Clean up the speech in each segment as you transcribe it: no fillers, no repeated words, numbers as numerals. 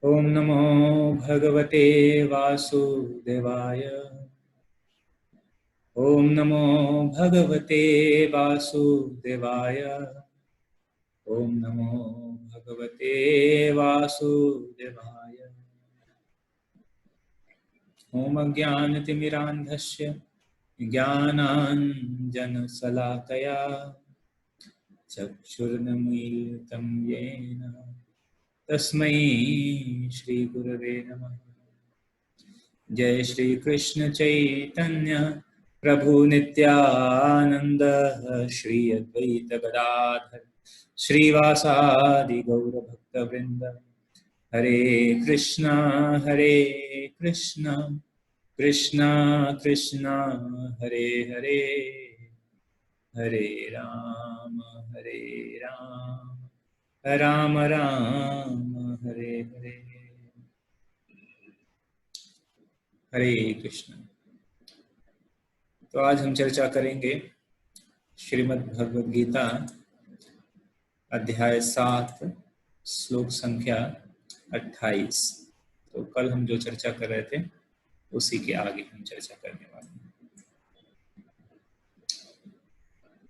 ओम नमो भगवते वासुदेवाय। ओम नमो भगवते वासुदेवाय। ओम नमो भगवते वासुदेवाय। ओम अज्ञानतिमिरान्धस्य ज्ञानाञ्जनशलाकया चक्षुर्न्मीलितं येन तस्मै श्रीगुरवे नमः। जय श्री कृष्ण चैतन्य प्रभु नित्यानंद श्री अद्वैत गदाधर श्रीवासादि गौर भक्त वृंद। हरे कृष्णा कृष्ण कृष्ण हरे हरे, हरे राम राम राम हरे हरे। हरे कृष्ण। तो आज हम चर्चा करेंगे श्रीमद् भगवद गीता अध्याय 7 श्लोक संख्या 28। तो कल हम जो चर्चा कर रहे थे उसी के आगे हम चर्चा करने वाले हैं।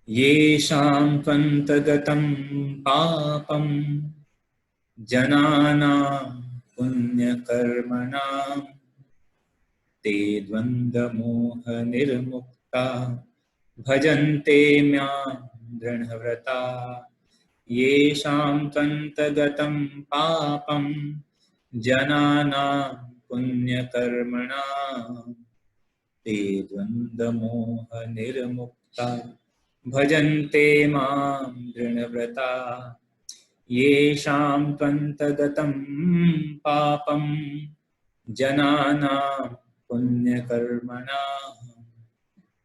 येषां त्वन्तगतं पापं जनानां पुण्यकर्मणां ते द्वन्द्वमोहनिर्मुक्ता भजन्ते मां दृढव्रता। येषां त्वन्तगतं पापं जनानां पुण्यकर्मणां ते द्वन्द्वमोहनिर्मुक्ता भजन्ते मां दृढव्रता। येषां त्वन्तगतं पापं जनानां पुण्यकर्मणां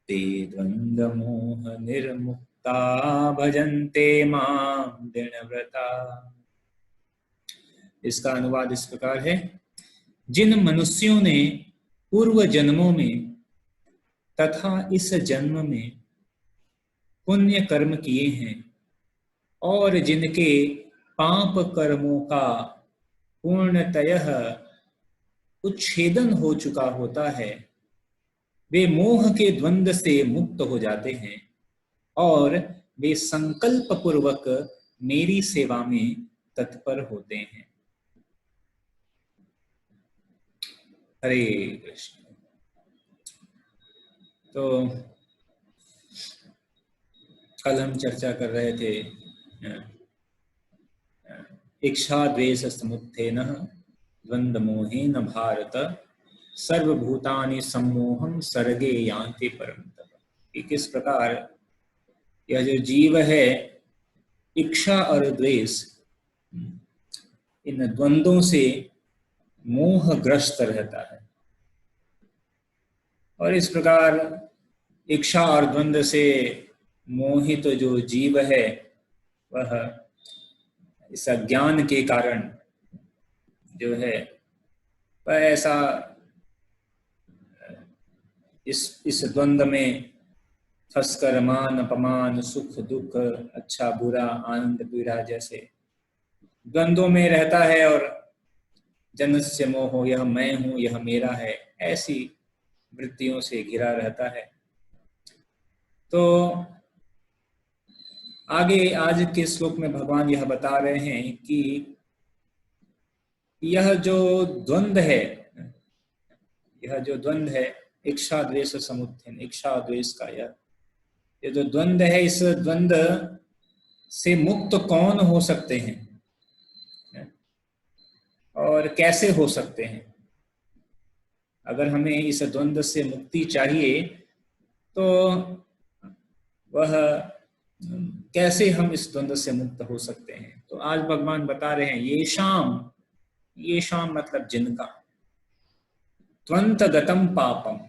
ते द्वन्द्वमोहनिर्मुक्ता भजन्ते मां दृढव्रता। इसका अनुवाद इस प्रकार है। जिन मनुष्यों ने पूर्व जन्मों में तथा इस जन्म में पुण्य कर्म किए हैं और जिनके पाप कर्मों का पूर्णतयः उच्छेदन हो चुका होता है, वे मोह के द्वंद्व से मुक्त हो जाते हैं और वे संकल्प पूर्वक मेरी सेवा में तत्पर होते हैं। हरे कृष्ण। तो कल हम चर्चा कर रहे थे इच्छा द्वेष समुत्थेन द्वंद्व मोहेन भारत सर्वभूतानि सम्मोहं सर्गे यान्ति परन्तप। कि किस प्रकार यह जो जीव है इच्छा और द्वेष इन द्वंद्वों से मोहग्रस्त रहता है, और इस प्रकार इच्छा और द्वंद्व से मोहित जो जीव है वह इस अज्ञान के कारण जो है वह ऐसा इस द्वंद्व में फंसकर मान अपमान सुख दुख अच्छा बुरा आनंद पीड़ा जैसे द्वंद्वों में रहता है और जनस्य मोह, यह मैं हूं यह मेरा है, ऐसी वृत्तियों से घिरा रहता है। तो आगे आज के श्लोक में भगवान यह बता रहे हैं कि यह जो द्वंद्व है इच्छा द्वेष समुत्थान, इच्छा द्वेष का ये जो द्वंद्व है, इस द्वंद्व से मुक्त कौन हो सकते हैं और कैसे हो सकते हैं। अगर हमें इस द्वंद्व से मुक्ति चाहिए तो वह कैसे हम इस द्वंद्व से मुक्त हो सकते हैं। तो आज भगवान बता रहे हैं ये शाम मतलब जिनका, त्वंतगतम पापम,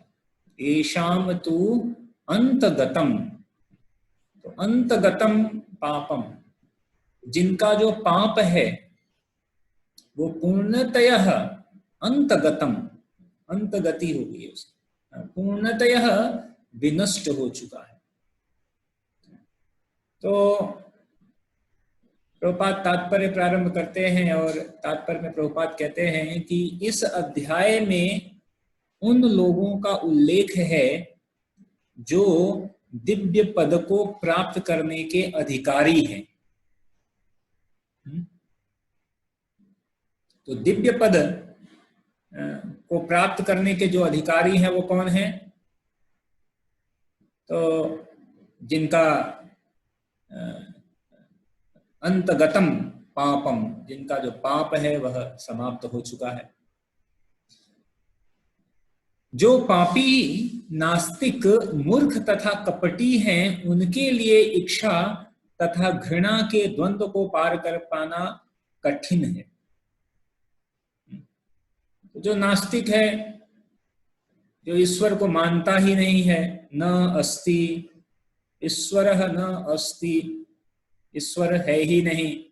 येषाम तु अंतगतम, तो अंतगतम पापम, जिनका जो पाप है वो पूर्णतयः अंतगतम, अंतगति हो गई उसकी, पूर्णतयः विनष्ट हो चुका है। तो प्रभुपाद तात्पर्य प्रारंभ करते हैं और तात्पर्य में प्रभुपाद कहते हैं कि इस अध्याय में उन लोगों का उल्लेख है जो दिव्य पद को प्राप्त करने के अधिकारी हैं। तो दिव्य पद को प्राप्त करने के जो अधिकारी हैं वो कौन हैं? तो जिनका अंतगतम पापम, जिनका जो पाप है वह समाप्त हो चुका है। जो पापी नास्तिक मूर्ख तथा कपटी हैं उनके लिए इच्छा तथा घृणा के द्वंद्व को पार कर पाना कठिन है। जो नास्तिक है, जो ईश्वर को मानता ही नहीं है, न अस्ति ईश्वरः न अस्ति, ईश्वर है ही नहीं,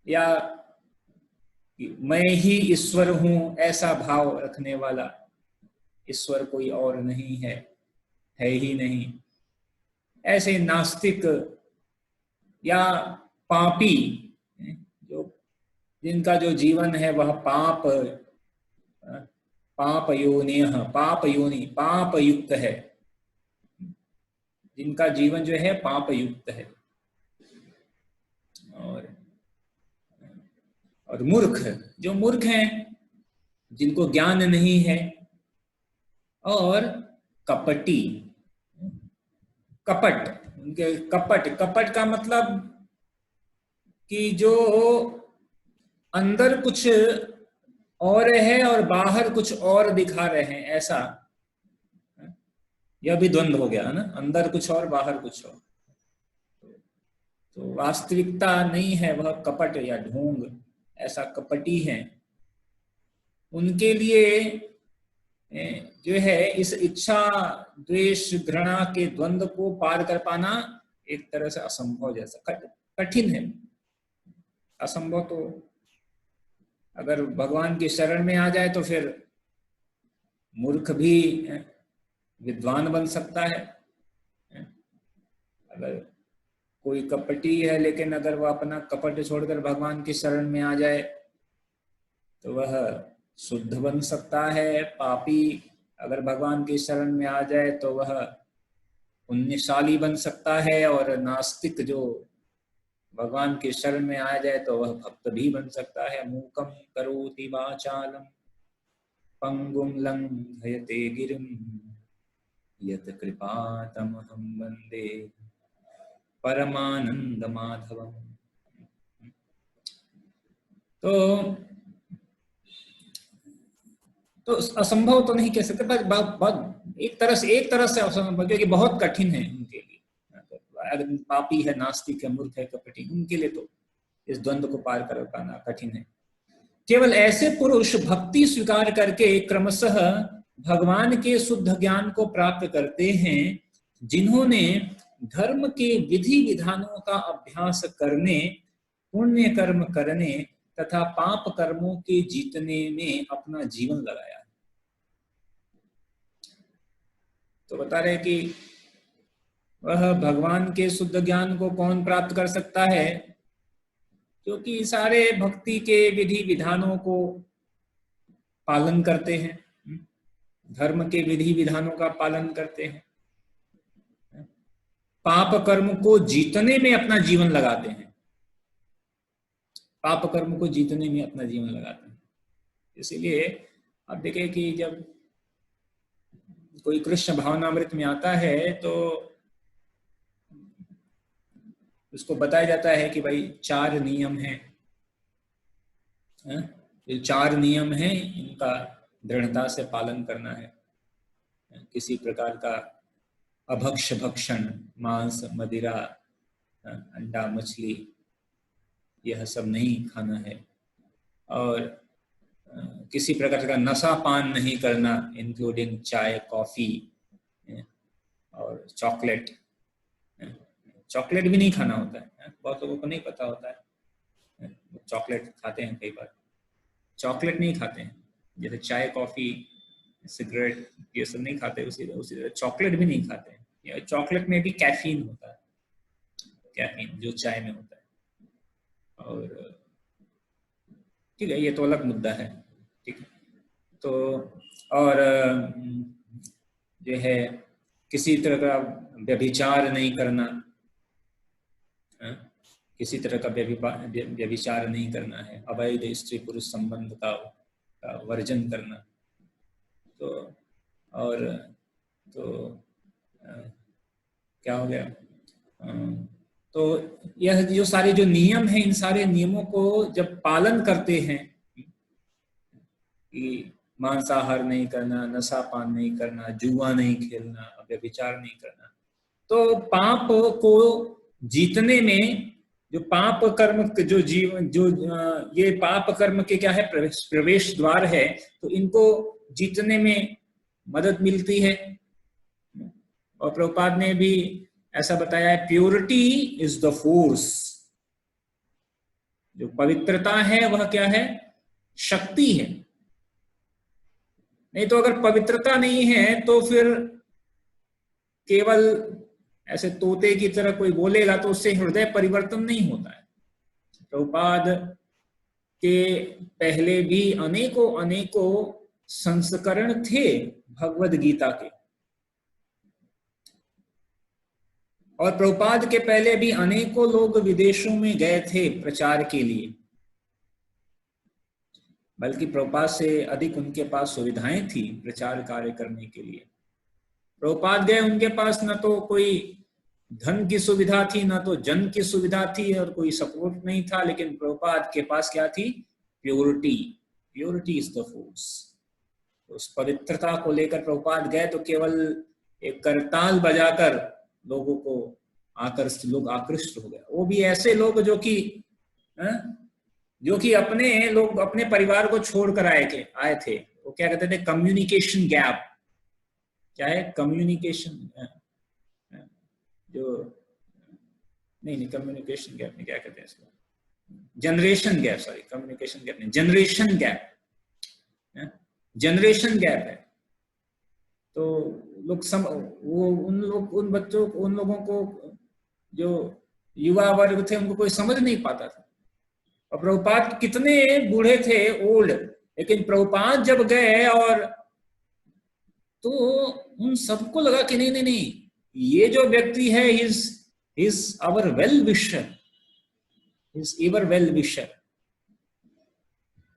या मैं ही ईश्वर हूं ऐसा भाव रखने वाला, ईश्वर कोई और नहीं है ही नहीं, ऐसे नास्तिक या पापी जो जिनका जो जीवन है वह पाप योनि पाप युक्त है, जिनका जीवन जो है पाप युक्त है, और मूर्ख, जो मूर्ख हैं, जिनको ज्ञान नहीं है, और कपटी, कपट, उनके कपट का मतलब कि जो अंदर कुछ और है और बाहर कुछ और दिखा रहे हैं, ऐसा, यह भी द्वंद्व हो गया है ना, अंदर कुछ और बाहर कुछ और, तो वास्तविकता नहीं है, वह कपट या ढोंग, ऐसा कपटी है। उनके लिए जो है इस इच्छा द्वेष घृणा के द्वंद्व को पार कर पाना एक तरह से असंभव जैसा, कठिन है। असंभव तो अगर भगवान की शरण में आ जाए तो फिर मूर्ख भी विद्वान बन सकता है। अगर कोई कपटी है लेकिन अगर वह अपना कपट छोड़कर भगवान की शरण में आ जाए तो वह शुद्ध बन सकता है। पापी अगर भगवान की शरण में आ जाए तो वह पुण्यशाली बन सकता है, और नास्तिक जो भगवान की शरण में आ जाए तो वह भक्त भी बन सकता है। मूकं करोति वाचालं पंगुं लंघयते गिरिं यत् कृपातमहं वन्दे परमानंद माधवम। तो असंभव तो नहीं कह सकते, पर एक तरह से असंभव, क्योंकि बहुत कठिन है उनके लिए। अगर पापी है, नास्तिक है, मूर्ख है, कपटी, उनके लिए तो इस द्वंद्व को पार कर पाना कठिन है। केवल ऐसे पुरुष भक्ति स्वीकार करके क्रमशः भगवान के शुद्ध ज्ञान को प्राप्त करते हैं, जिन्होंने धर्म के विधि विधानों का अभ्यास करने, पुण्य कर्म करने तथा पाप कर्मों के जीतने में अपना जीवन लगाया। तो बता रहे कि वह भगवान के शुद्ध ज्ञान को कौन प्राप्त कर सकता है? क्योंकि सारे भक्ति के विधि विधानों को पालन करते हैं, धर्म के विधि विधानों का पालन करते हैं, पाप कर्म को जीतने में अपना जीवन लगाते हैं, पाप कर्म को जीतने में अपना जीवन लगाते हैं। इसीलिए आप देखें कि जब कोई कृष्ण भावनामृत में आता है तो उसको बताया जाता है कि भाई 4 नियम हैं, ये 4 नियम हैं, इनका दृढ़ता से पालन करना है। किसी प्रकार का अभक्ष भक्षण, मांस, मदिरा, अंडा, मछली, यह सब नहीं खाना है, और किसी प्रकार का नशा पान नहीं करना, इंक्लूडिंग चाय, कॉफी और चॉकलेट। चॉकलेट भी नहीं खाना होता है, बहुत लोगों को नहीं पता होता है, चॉकलेट खाते हैं कई बार, चॉकलेट नहीं खाते हैं। जैसे चाय, कॉफी, सिगरेट, ये सब नहीं खाते, उसी तरह चॉकलेट भी नहीं खाते हैं। चॉकलेट में भी कैफीन होता है, कैफीन जो चाय में होता है, और ठीक है, ये तो अलग मुद्दा है, ठीक है। तो और जो है किसी तरह का व्यभिचार नहीं करना, किसी तरह का व्यभिचार नहीं करना है, अवैध स्त्री पुरुष संबंध का वर्जन करना। तो और तो क्या हो गया, तो यह जो सारे जो नियम हैं, इन सारे नियमों को जब पालन करते हैं कि मांसाहार नहीं करना, नशा पान नहीं करना, जुआ नहीं खेलना, व्यभिचार नहीं करना, तो पाप को जीतने में जो पाप कर्म जो जीवन जो ये पाप कर्म के क्या है, प्रवेश द्वार है, तो इनको जीतने में मदद मिलती है। और प्रभुपाद ने भी ऐसा बताया है, प्योरिटी इज द फोर्स। जो पवित्रता है वह क्या है, शक्ति है। नहीं तो अगर पवित्रता नहीं है तो फिर केवल ऐसे तोते की तरह कोई बोलेगा तो उससे हृदय परिवर्तन नहीं होता है। प्रभुपाद के पहले भी अनेकों संस्करण थे भगवद गीता के, और प्रभुपाद के पहले भी अनेकों लोग विदेशों में गए थे प्रचार के लिए, बल्कि प्रभुपाद से अधिक उनके पास सुविधाएं थी प्रचार कार्य करने के लिए। प्रभुपाद गए, उनके पास न तो कोई धन की सुविधा थी, न तो जन की सुविधा थी, और कोई सपोर्ट नहीं था, लेकिन प्रभुपाद के पास क्या थी, purity. Purity is the force. उस पवित्रता को लेकर प्रभुपाद गए तो केवल एक करताल बजाकर लोगों को लोग आकृष्ट हो गए। वो भी ऐसे लोग जो कि अपने परिवार को छोड़कर आए थे। वो क्या कहते थे, कम्युनिकेशन गैप। क्या है कम्युनिकेशन, जो नहीं कम्युनिकेशन गैप में क्या कहते हैं इसको, generation gap, sorry communication gap नहीं, जनरेशन गैप। जनरेशन गैप है। तो उन लोगों को जो युवा वर्ग थे उनको कोई समझ नहीं पाता था। और प्रभुपाद कितने बूढ़े थे, ओल्ड, लेकिन प्रभुपाद जब गए और तो उन सबको लगा कि नहीं, ये जो व्यक्ति है is our well wisher, is ever well wisher.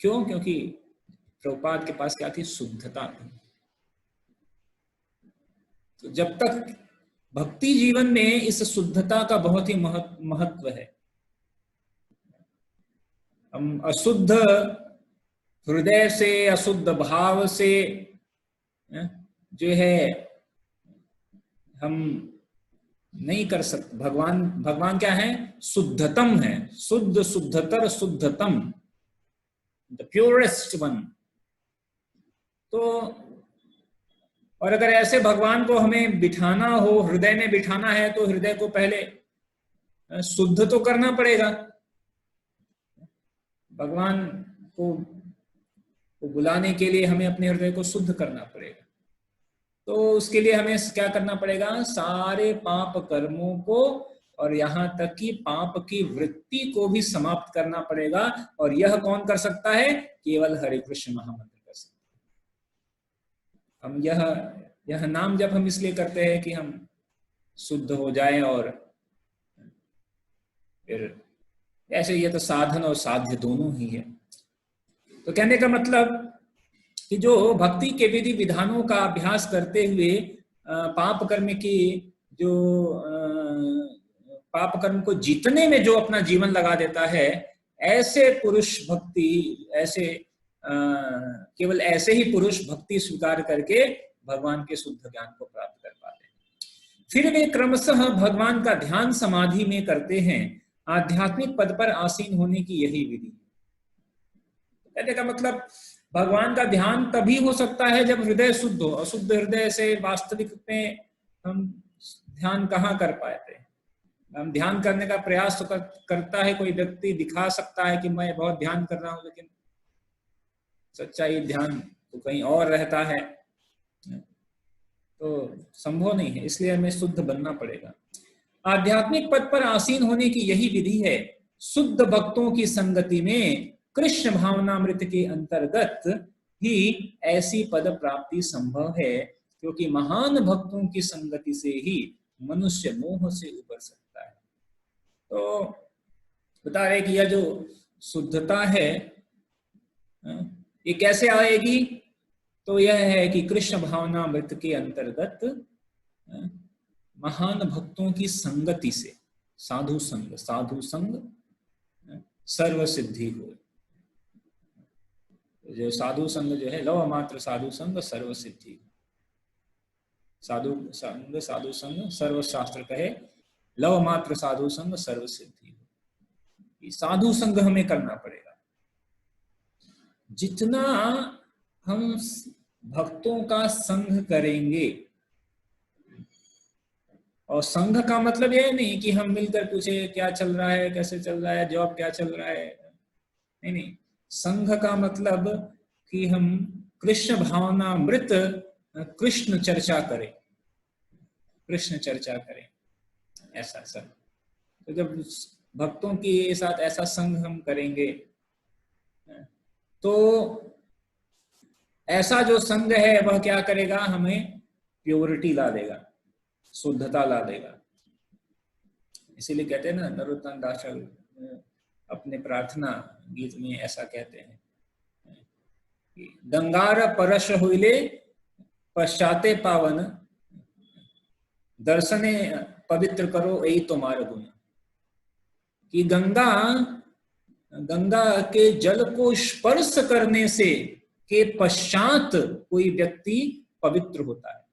क्यों? क्योंकि प्रभुपाद के पास क्या थी, शुद्धता थी। तो जब तक भक्ति जीवन में इस शुद्धता का बहुत ही महत्व है। हम अशुद्ध हृदय से, अशुद्ध भाव से जो है हम नहीं कर सकते। भगवान क्या है, शुद्धतम है, शुद्ध, शुद्धतर, शुद्धतम, द प्योरेस्ट वन। तो और अगर ऐसे भगवान को हमें बिठाना हो, हृदय में बिठाना है, तो हृदय को पहले शुद्ध तो करना पड़ेगा। भगवान को बुलाने के लिए हमें अपने हृदय को शुद्ध करना पड़ेगा। तो उसके लिए हमें क्या करना पड़ेगा, सारे पाप कर्मों को और यहाँ तक कि पाप की वृत्ति को भी समाप्त करना पड़ेगा। और यह कौन कर सकता है, केवल हरे कृष्ण महामंत्र कर सकता है। हम यह नाम जब हम इसलिए करते हैं कि हम शुद्ध हो जाए, और फिर ऐसे ये तो साधन और साध्य दोनों ही है। तो कहने का मतलब कि जो भक्ति के विधि विधानों का अभ्यास करते हुए पाप कर्म को जीतने में जो अपना जीवन लगा देता है, ऐसे पुरुष केवल ऐसे ही पुरुष भक्ति स्वीकार करके भगवान के शुद्ध ज्ञान को प्राप्त कर पाते हैं। फिर वे क्रमशः भगवान का ध्यान समाधि में करते हैं। आध्यात्मिक पद पर आसीन होने की यही विधि। कहने का मतलब भगवान का ध्यान तभी हो सकता है जब हृदय शुद्ध हो। अशुद्ध हृदय से वास्तविक में हम ध्यान कहाँ कर पाते हैं। हम ध्यान करने का प्रयास तो करता है, कोई व्यक्ति दिखा सकता है कि मैं बहुत ध्यान कर रहा हूं, लेकिन सच्चाई ध्यान तो कहीं और रहता है, तो संभव नहीं है। इसलिए हमें शुद्ध बनना पड़ेगा। आध्यात्मिक पद पर आसीन होने की यही विधि है। शुद्ध भक्तों की संगति में कृष्ण भावनामृत के अंतर्गत ही ऐसी पद प्राप्ति संभव है, क्योंकि महान भक्तों की संगति से ही मनुष्य मोह से उबर सकता है। तो बता रहे कि यह जो शुद्धता है ये कैसे आएगी, तो यह है कि कृष्ण भावनामृत के अंतर्गत महान भक्तों की संगति से, साधु संग, साधु संग सर्व सिद्धि हो। जो साधु संग जो है, लव मात्र साधु संग सर्व सिद्धि। साधु संग, साधु संग सर्व शास्त्र कहे, लव मात्र साधु संग सर्व सिद्धि। साधु संग हमें करना पड़ेगा। जितना हम भक्तों का संग करेंगे, और संघ का मतलब यह नहीं कि हम मिलकर पूछे क्या चल रहा है, कैसे चल रहा है, जॉब क्या चल रहा है, नहीं नहीं। संघ का मतलब कि हम कृष्ण भावनामृत कृष्ण चर्चा करें, कृष्ण चर्चा करें, ऐसा संघ। तो जब भक्तों के साथ ऐसा संघ हम करेंगे तो ऐसा जो संघ है वह क्या करेगा, हमें प्योरिटी ला देगा, शुद्धता ला देगा। इसीलिए कहते हैं ना, नरोत्तम दास अपने प्रार्थना गीत में ऐसा कहते हैं कि गंगार परश हुईले पश्चाते पावन, दर्शने पवित्र करो यही तुम्हारा गुण। कि गंगा के जल को स्पर्श करने से के पश्चात कोई व्यक्ति पवित्र होता है।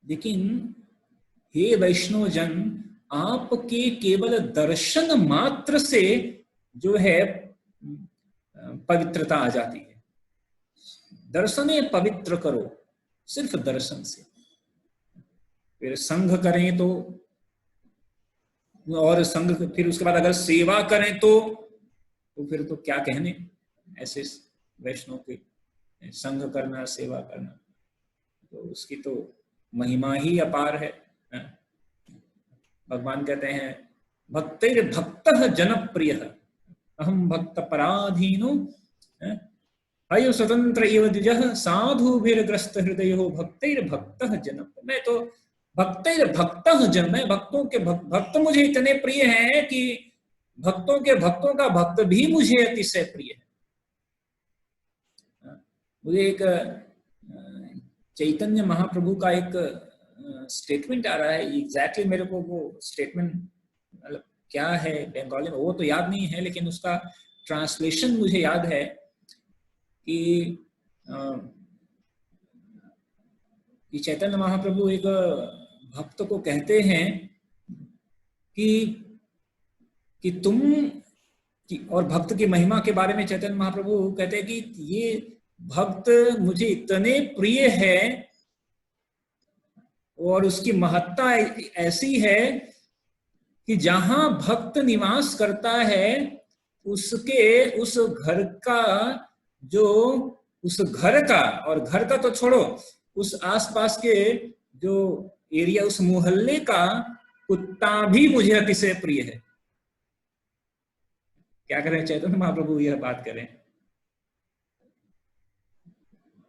लेकिन हे वैष्णव जन, आपके केवल दर्शन मात्र से जो है पवित्रता आ जाती है। दर्शने पवित्र करो, सिर्फ दर्शन से। फिर संघ करें तो, और संघ फिर उसके बाद अगर सेवा करें तो फिर तो क्या कहने। ऐसे वैष्णव के संघ करना, सेवा करना, तो उसकी तो महिमा ही अपार है। भगवान कहते हैं भक्तिर भक्तः जनप्रिय अहम भक्त पराधीनो अयो स्वतंत्र एव द्विजः साधुभिर्ग्रस्त हृदयो भक्तिर भक्तः जनप्रिय। मैं तो भक्तिर भक्तः जन, मैं भक्तों के भक्त मुझे इतने प्रिय हैं कि भक्तों के भक्तों का भक्त भी मुझे अतिशय प्रिय है। मुझे एक चैतन्य महाप्रभु का एक स्टेटमेंट आ रहा है, एग्जैक्टली मेरे को वो स्टेटमेंट मतलब क्या है बंगाली में वो तो याद नहीं है, लेकिन उसका ट्रांसलेशन मुझे याद है कि चैतन्य महाप्रभु एक भक्त को कहते हैं कि तुम और भक्त की महिमा के बारे में चैतन्य महाप्रभु कहते हैं कि ये भक्त मुझे इतने प्रिय है और उसकी महत्ता ऐसी है कि जहां भक्त निवास करता है उसके उस घर का जो उस घर का, और घर का तो छोड़ो, उस आसपास के जो एरिया, उस मोहल्ले का कुत्ता भी मुझे अतिशय प्रिय है। क्या करें चैतन्य महाप्रभु यह बात करें,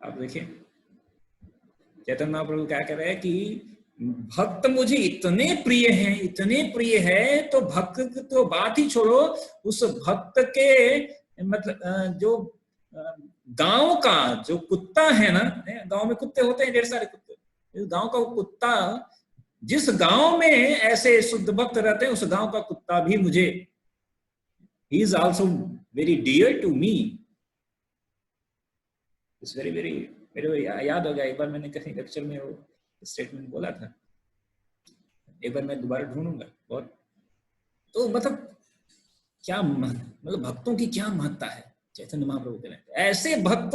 आप देखिए चैतन्य महाप्रभु क्या कह रहे हैं कि भक्त मुझे इतने प्रिय हैं, इतने प्रिय है, तो भक्त तो बात ही छोड़ो, उस भक्त के मतलब जो गांव का जो कुत्ता है ना, गांव में कुत्ते होते हैं ढेर सारे कुत्ते, इस गांव का कुत्ता, जिस गांव में ऐसे शुद्ध भक्त रहते हैं उस गांव का कुत्ता भी मुझे, he is also very dear to me। It's very very, मेरे याद हो गया, एक बार मैंने कहीं लेक्चर में वो स्टेटमेंट बोला था, एक बार मैं दोबारा ढूंढूंगा बहुत। तो मतलब क्या मतलब भक्तों की क्या महत्ता है, चैतन्य महाप्रभु कह रहे हैं ऐसे भक्त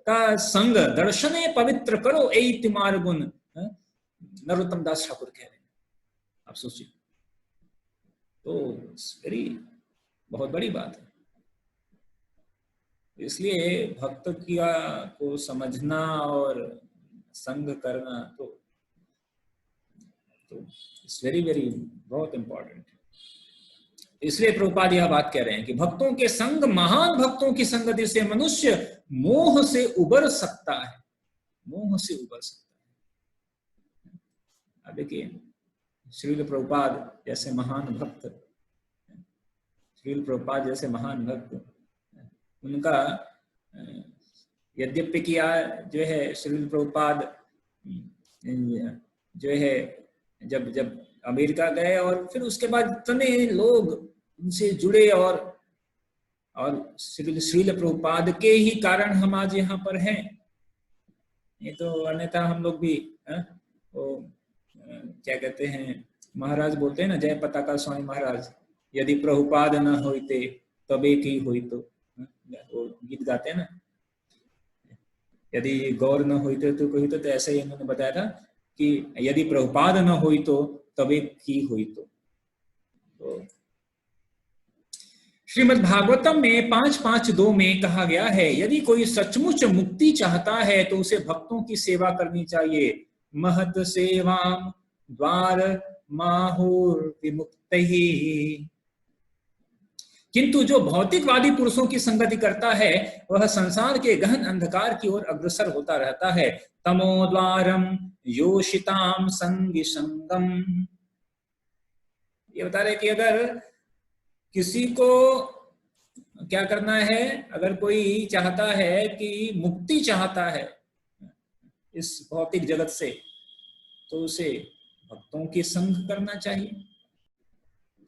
का संग दर्शने पवित्र करो यही तुम्हार गुण। नरोत्तम दास ठाकुर कह रहे हैं, आप सोचिए, तो वेरी बहुत बड़ी बात है। इसलिए भक्त को समझना और संग करना तो इट्स वेरी वेरी बहुत इम्पोर्टेंट है। इसलिए प्रभुपाद यह बात कह रहे हैं कि भक्तों के संग, महान भक्तों की संगति से मनुष्य मोह से उबर सकता है, मोह से उबर सकता है। अब देखिए, श्रील प्रभुपाद जैसे महान भक्त, श्रील प्रभुपाद जैसे महान भक्त, उनका यद्यपि किया जो है श्रील प्रभुपाद जो है जब अमेरिका गए और फिर उसके बाद इतने लोग उनसे जुड़े और श्रील प्रभुपाद के ही कारण हम आज यहाँ पर हैं। ये तो अन्यथा हम लोग भी वो क्या कहते हैं, महाराज बोलते हैं ना, जय पताका स्वामी महाराज, यदि प्रभुपाद न होते तबे की हुई, तो वो गीत गाते हैं ना, यदि गौर न होते तो कोई तो ऐसे ही इन्होंने बताया था कि यदि प्रभुपाद न हुई तो तबे की हुई। तो श्रीमद् भागवतम में 5.5.2 में कहा गया है, यदि कोई सचमुच मुक्ति चाहता है तो उसे भक्तों की सेवा करनी चाहिए। महत सेवाम द्वार माहुर विमुक्तहि। किंतु जो भौतिकवादी पुरुषों की संगति करता है वह संसार के गहन अंधकार की ओर अग्रसर होता रहता है। तमोद्वारम योषिताम संगी संगम। ये बता रहे कि अगर किसी को क्या करना है, अगर कोई चाहता है कि मुक्ति चाहता है इस भौतिक जगत से, तो उसे भक्तों की संग करना चाहिए।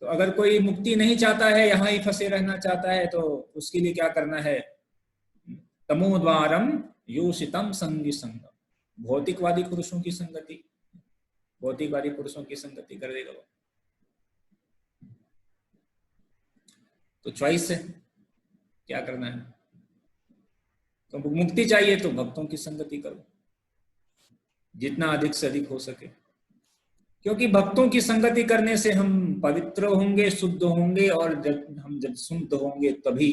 तो अगर कोई मुक्ति नहीं चाहता है, यहां ही फंसे रहना चाहता है, तो उसके लिए क्या करना है? तमोद्वारम योषितम संगी संगम। भौतिकवादी पुरुषों की संगति, भौतिकवादी पुरुषों की संगति कर देगा वो। तो चॉइस है क्या करना है। तो मुक्ति चाहिए तो भक्तों की संगति करो जितना अधिक से अधिक हो सके, क्योंकि भक्तों की संगति करने से हम पवित्र होंगे, शुद्ध होंगे, और जब शुद्ध होंगे तभी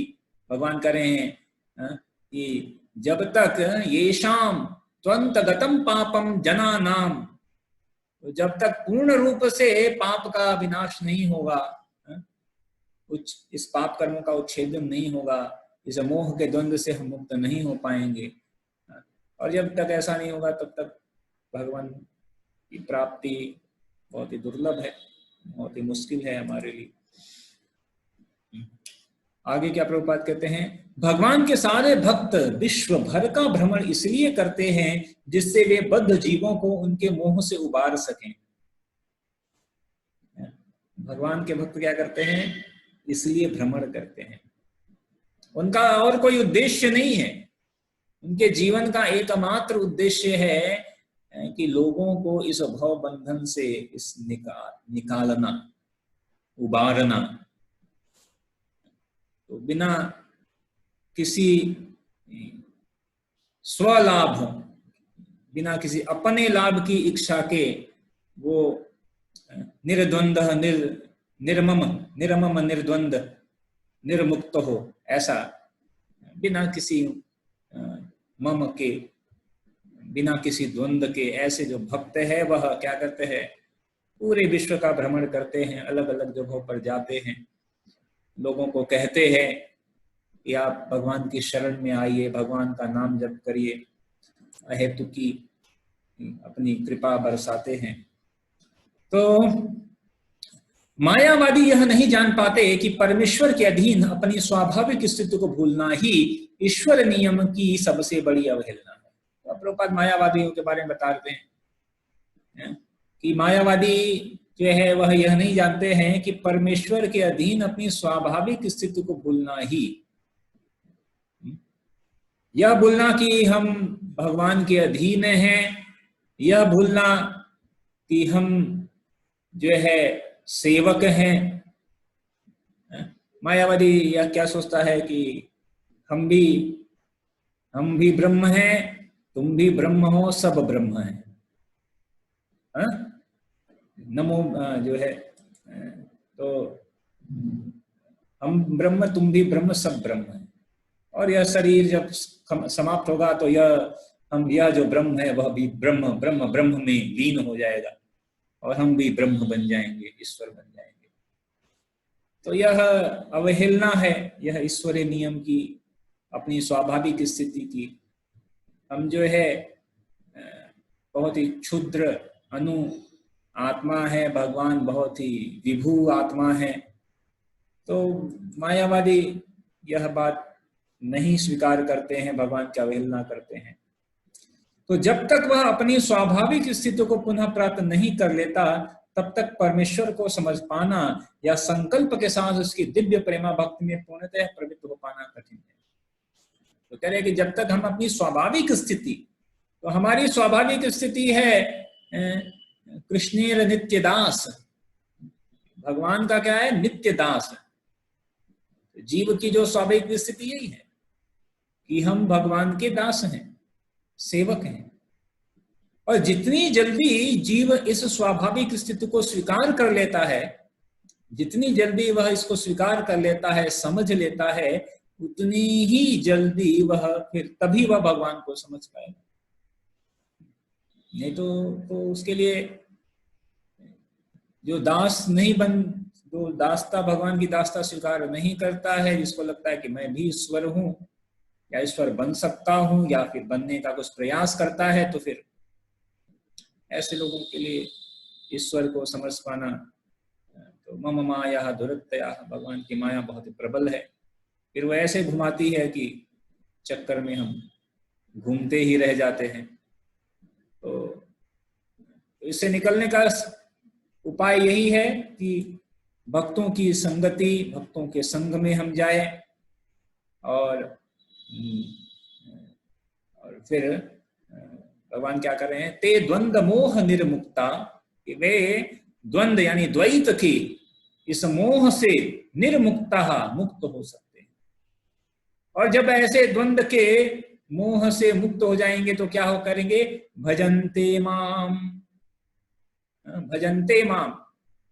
भगवान कह रहे हैं कि जब तक येषाम त्वंतगतम पापम जनानाम, तो जब तक पूर्ण रूप से पाप का विनाश नहीं होगा, कुछ इस पाप कर्मों का उच्छेदन नहीं होगा, इस मोह के द्वंद्व से हम मुक्त नहीं हो पाएंगे। और जब तक ऐसा नहीं होगा तब तक भगवान की प्राप्ति बहुत ही दुर्लभ है, बहुत ही मुश्किल है हमारे लिए। आगे क्या प्रभुपाद कहते हैं, भगवान के सारे भक्त विश्व भर का भ्रमण इसलिए करते हैं जिससे वे बद्ध जीवों को उनके मोह से उबार सकें। भगवान के भक्त क्या करते हैं? इसलिए भ्रमण करते हैं। उनका और कोई उद्देश्य नहीं है, उनके जीवन का एकमात्र उद्देश्य है कि लोगों को इस भव बंधन से निकालना, उबारना। तो बिना किसी स्वलाभ, बिना किसी अपने लाभ की इच्छा के वो निर्द्वंद निर्मम निर्द्वंद निर्मुक्त हो, ऐसा बिना किसी मम के, बिना किसी द्वंद के ऐसे जो भक्त है वह क्या करते हैं? पूरे विश्व का भ्रमण करते हैं, अलग अलग जगहों पर जाते हैं, लोगों को कहते हैं कि आप भगवान की शरण में आइए, भगवान का नाम जप करिए, अहेतु की अपनी कृपा बरसाते हैं। तो मायावादी यह नहीं जान पाते कि परमेश्वर के अधीन अपनी स्वाभाविक स्थिति को भूलना ही ईश्वर नियम की सबसे बड़ी अवहेलना है। तो प्रभुपाद मायावादियों के बारे में बता रहे हैं कि मायावादी जो है वह यह नहीं जानते हैं कि परमेश्वर के अधीन अपनी स्वाभाविक स्थिति को भूलना ही, यह भूलना कि हम भगवान के अधीन हैं, यह भूलना कि हम जो है सेवक हैं। मायावादी यह क्या सोचता है कि हम भी ब्रह्म हैं, तुम भी ब्रह्म हो, सब ब्रह्म है। नमो जो है, तो हम ब्रह्म, तुम भी ब्रह्म, सब ब्रह्म है। और यह शरीर जब समाप्त होगा तो यह जो ब्रह्म है वह भी ब्रह्म में लीन हो जाएगा और हम भी ब्रह्म बन जाएंगे, ईश्वर बन जाएंगे। तो यह अवहेलना है, यह ईश्वरीय नियम की, अपनी स्वाभाविक स्थिति की। हम जो है बहुत ही क्षुद्र अनु आत्मा है, भगवान बहुत ही विभू आत्मा है। तो मायावादी यह बात नहीं स्वीकार करते हैं, भगवान की अवहेलना करते हैं। तो जब तक वह अपनी स्वाभाविक स्थिति को पुनः प्राप्त नहीं कर लेता, तब तक परमेश्वर को समझ पाना या संकल्प के साथ उसकी दिव्य प्रेमा भक्ति में पूर्णतः प्रवृत्त हो पाना कठिन है। तो कह रहे कि जब तक हम अपनी स्वाभाविक स्थिति, तो हमारी स्वाभाविक स्थिति है कृष्णेर नित्य दास, भगवान का क्या है, नित्य दास। जीव की जो स्वाभाविक स्थिति यही है कि हम भगवान के दास हैं, सेवक हैं। और जितनी जल्दी जीव इस स्वाभाविक स्थिति को स्वीकार कर लेता है, जितनी जल्दी वह इसको स्वीकार कर लेता है, समझ लेता है, उतनी ही जल्दी वह फिर तभी वह भगवान को समझ पाएगा। नहीं तो उसके लिए जो दास नहीं बन, जो दासता, भगवान की दासता स्वीकार नहीं करता है, जिसको लगता है कि मैं भी ईश्वर हूं या ईश्वर बन सकता हूं या फिर बनने का कुछ प्रयास करता है, तो फिर ऐसे लोगों के लिए ईश्वर को समझ पाना, तो मम माया दुरत्या, भगवान की माया बहुत ही प्रबल है। फिर वह ऐसे घुमाती है कि चक्कर में हम घूमते ही रह जाते हैं। तो इससे निकलने का उपाय यही है कि भक्तों की संगति, भक्तों के संग में हम जाए और फिर भगवान क्या कर रहे हैं, ते द्वंद्व मोह निर्मुक्ता, कि वे द्वंद्व यानी द्वैत की इस मोह से निर्मुक्ता, मुक्त हो सकते हैं। और जब ऐसे द्वंद्व के मोह से मुक्त हो जाएंगे तो क्या हो करेंगे, भजन्ते माम, भजन्ते माम,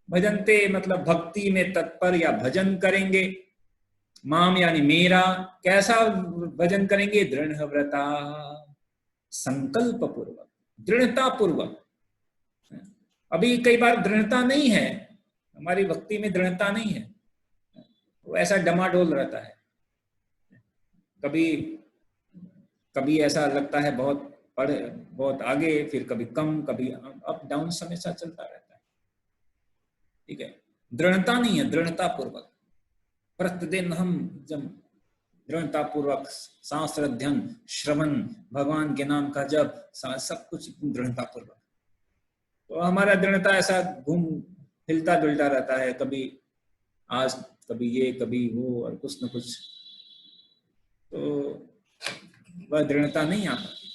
भजन्ते मतलब भक्ति में तत्पर या भजन करेंगे, माम यानी मेरा। कैसा भजन करेंगे, दृढ़व्रता, संकल्प पूर्वक, दृढ़ता पूर्वक। अभी कई बार दृढ़ता नहीं है, हमारी भक्ति में दृढ़ता नहीं है, वो ऐसा डमाडोल रहता है। कभी कभी ऐसा लगता है बहुत बहुत आगे, फिर कभी कम, कभी अप डाउन, हमेशा चलता रहता है। ठीक है, दृढ़ता नहीं है, दृढ़ता पूर्वक। प्रतिदिन हम जब दृढ़ता पूर्वक शास्त्र अध्ययन, श्रवण, भगवान के नाम का जप, सब कुछ दृढ़ता पूर्वक, तो हमारा दृढ़ता ऐसा घूम हिलता डुलता रहता है, कभी आज कभी ये कभी वो, और कुछ न कुछ, तो वह दृढ़ता नहीं आ पाती।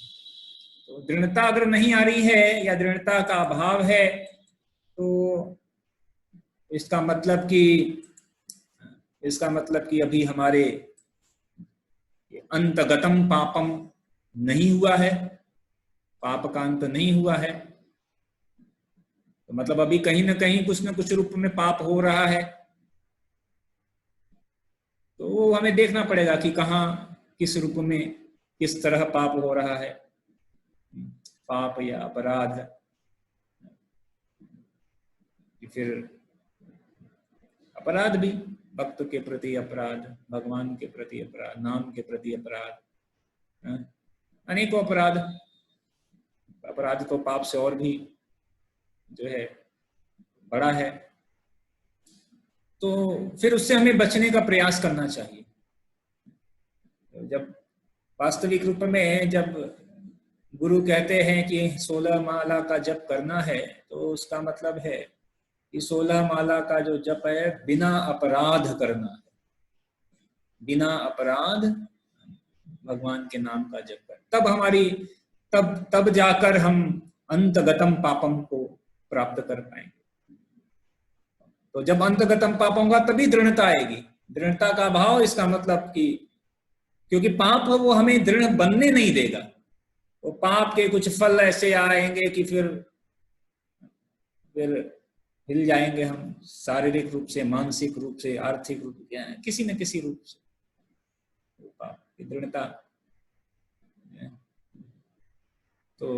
तो दृढ़ता अगर नहीं आ रही है या दृढ़ता का अभाव है, तो इसका मतलब कि अभी हमारे अंतगतम पापम नहीं हुआ है, पाप का अंत नहीं हुआ है। तो मतलब अभी कहीं ना कहीं कुछ न कुछ रूप में पाप हो रहा है। तो वो हमें देखना पड़ेगा कि कहाँ, किस रूप में, किस तरह पाप हो रहा है, पाप या अपराध, फिर अपराध भी, भक्त के प्रति अपराध, भगवान के प्रति अपराध, नाम के प्रति अपराध, अनेकों अपराध। अपराध तो पाप से और भी जो है बड़ा है। तो फिर उससे हमें बचने का प्रयास करना चाहिए। जब वास्तविक रूप में जब गुरु कहते हैं कि 16 माला का जप करना है, तो उसका मतलब है कि 16 माला का जो जप है बिना अपराध करना है, बिना अपराध भगवान के नाम का जप कर, तब हमारी तब जाकर हम अंतगतम पापम को प्राप्त कर पाएंगे। तो जब अंतगतम पाप होगा तभी दृढ़ता आएगी। दृढ़ता का अभाव, इसका मतलब कि क्योंकि पाप वो हमें दृढ़ बनने नहीं देगा, वो पाप के कुछ फल ऐसे आएंगे कि फिर हिल जाएंगे हम, शारीरिक रूप से, मानसिक रूप से, आर्थिक रूप से, किसी न किसी रूप से। पाप की दृढ़ता, तो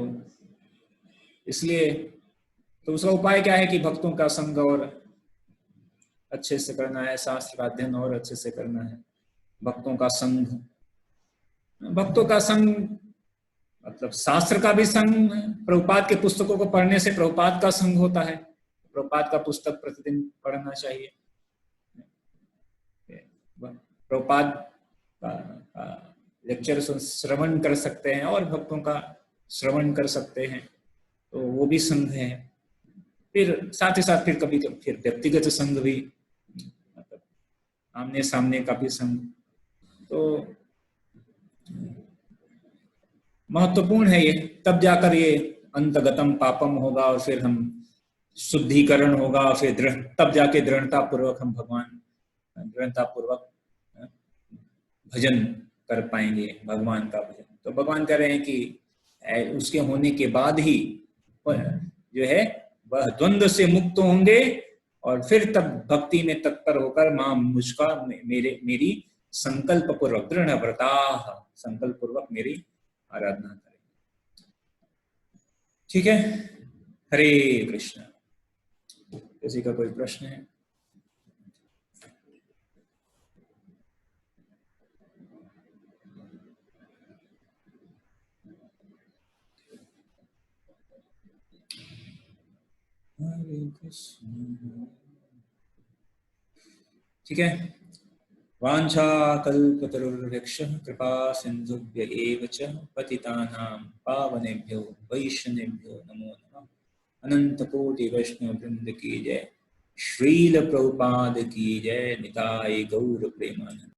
इसलिए तो उसका उपाय क्या है कि भक्तों का संग और अच्छे से करना है, शास्त्र का अध्ययन और अच्छे से करना है, भक्तों का संग, भक्तों का संग मतलब शास्त्र का भी संग, प्रभुपाद के पुस्तकों को पढ़ने से प्रभुपाद का संग होता है, प्रभुपाद का पुस्तक प्रतिदिन पढ़ना चाहिए, प्रभुपाद का लेक्चर श्रवण कर सकते हैं और भक्तों का श्रवण कर सकते हैं, तो वो भी संग है। फिर साथ ही साथ फिर कभी तो फिर व्यक्तिगत संग भी, मतलब आमने सामने का भी संग, तो महत्वपूर्ण है ये, तब जाकर ये अंतगतम पापम होगा और फिर हम शुद्धिकरण होगा, फिर दृढ़, तब जाके दृढ़ता पूर्वक हम भगवान, दृढ़ता पूर्वक भजन कर पाएंगे, भगवान का भजन। तो भगवान कह रहे हैं कि उसके होने के बाद ही जो है वह द्वंद्व से मुक्त होंगे और फिर तब भक्ति में तत्पर होकर मां मुझका मेरी संकल्प पूर्वक दृढ़ व्रता, संकल्प पूर्वक मेरी आराधना करें। ठीक है, हरे कृष्ण। किसी का कोई प्रश्न है? हरे कृष्ण। ठीक है, वाञ्छा कल्पतरुर्यक्षः कृपा सिन्धुभ्य एव च पतितानां पावनेभ्यो वैष्णवेभ्यो नमो नमः। अनंत कोटि वैष्णव वृंद की जय, श्रील प्रभुपाद की जय, निताय गौर प्रेमानंद।